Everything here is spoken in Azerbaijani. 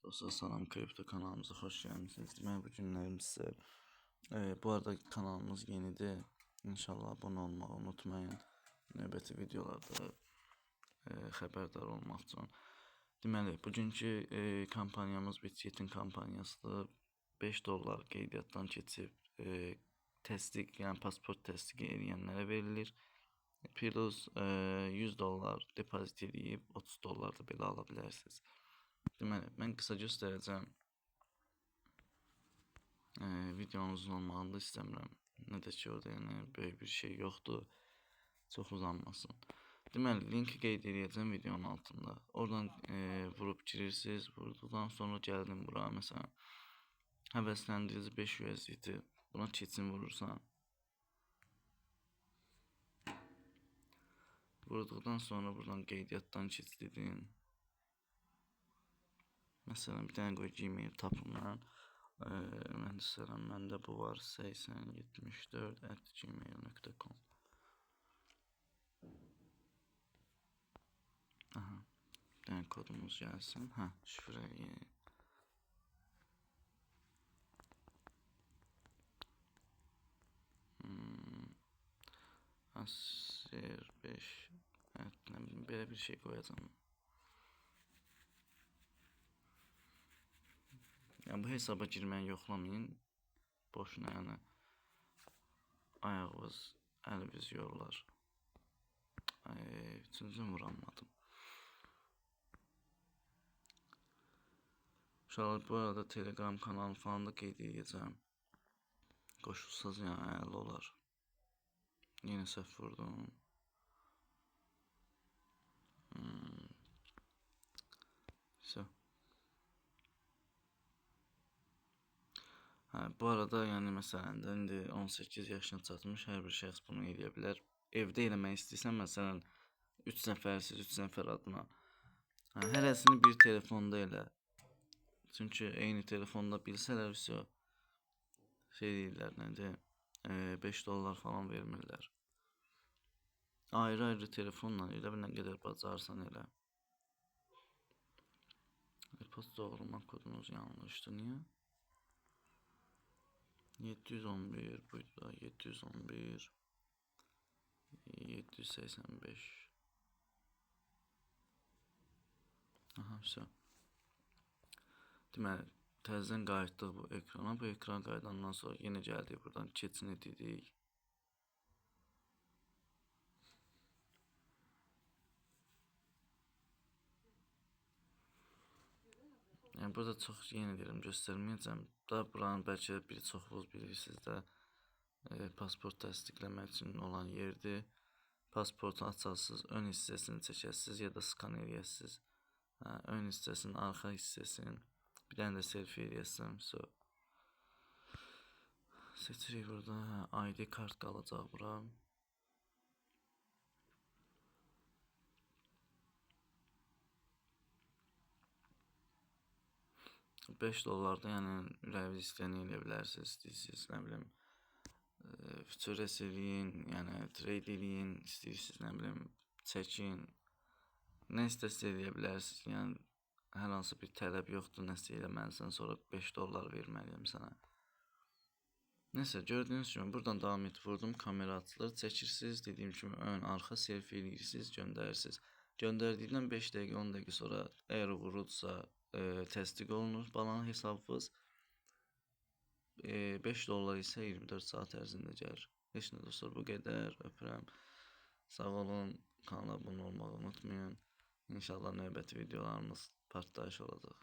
Dostlar salam, kripto kanalımıza hoş geldiniz. Demək bu günlərim sizə bu arada kanalımız yenidir. İnşallah abunə olmağı unutmayın. Növbəti videolarda xəbərdar olmaq üçün. Deməli, bugünkü kampanyamız Bitgetin kampanyasıdır. $5 qeydiyyatdan keçib təsdiq, yəni pasport təsdiqi edənlərə verilir. Plus $100 depozit edib $30 da belə ala bilərsiniz. Deməli, mən qısa göstərəcəm. Videonun uzun olmağını da istəmirəm. Nə də ki, orada yəni böyük bir şey yoxdur. Çox uzanmasın. Deməli, linki qeyd edəcəm videonun altında. Oradan vurub girirsiniz. Vurduqdan sonra gəldim bura. Məsələn, həvəsləndirici 5 USDT. Buna keçin vurursan. Vurduqdan sonra buradan qeydiyyatdan keç dedin. Məsələn, bir dənə qoy Gmail tapım mən. Mən istəyirəm, məndə bu var 8074@gmail.com. Aha, bir dənə kodumuz gəlsin. Şifrəyi. Asir 5. Evet, nə bilim, belə bir şey qoyacağım. Yəni bu hesaba girməyi yoxlamayın. Boşuna yəni ayağınız, əliniz yorulur. Üçüncü vuranmadım. Uşaqlar, bu arada Telegram kanalı falan da qeyd edəcəm. Qoşulsanız yəni əla olar. Yenə səhv vurdum. Bu arada yəni məsələn də indi 18 yaşına çatmış hər bir şəxs bunu edə bilər. Evdə eləmək istəyirsən, məsələn 3 nəfərsiz, 3 nəfər adına. Hərəsini bir telefonda elə. Çünki eyni telefonda bilsələr vəsə şey deyirlər, nədir? $5 falan vermirlər. Ayrı-ayrı telefonla elə bir nə qədər bacarsan elə. E-post doğrulma kodunuz yanlışdır. Niyə? 711 buydu, 711 785. Aha, все. Deməli, təzədən qayıtdıq bu ekrana. Bu ekran qayıdandan sonra yenə gəldik buradan keçin dedik. Yəni burada çox yenə deyirəm göstərməyəcəm. Da buranın bəlkə bir çoxunuz bilirsiniz də pasport təsdiqləmək üçün olan yerdir. Pasportu açarsınız, ön hissəsini çəkəsiniz ya da skan eləyəsiniz. Ön hissəsinin, arxa hissəsinin. Bir dənə də selfie eləyəsiniz. Seçirik burada. ID kart qalacaq bura. $5 yəni ürəyiniz istəyəni eləyə bilərsiniz, istəyirsiniz, nə bilim, future eləyin, yəni trade eləyin, istəyirsiniz, nə bilim, çəkin. Nə istəsə eləyə bilərsiniz, yəni hər hansı bir tələb yoxdur, nəsə eləməlisən, sonra $5 verməliyəm sənə. Nəsə, gördüyünüz kimi buradan davam edib vurdum, kamera açılır, çəkirsiniz, dediyim kimi ön, arxa selfie eləyirsiniz, göndərirsiniz. Göndərdikdən 5 dəqiqə, 10 dəqiqə sonra əgər uğurlusa təsdiq olunur balan hesabınız. $5 isə 24 saat ərzində gəlir. Heç nə dostlar, bu qədər. Öpürəm. Sağ olun. Kanala abunə olmağı unutmayın. İnşallah növbəti videolarımız partlayış olacaq.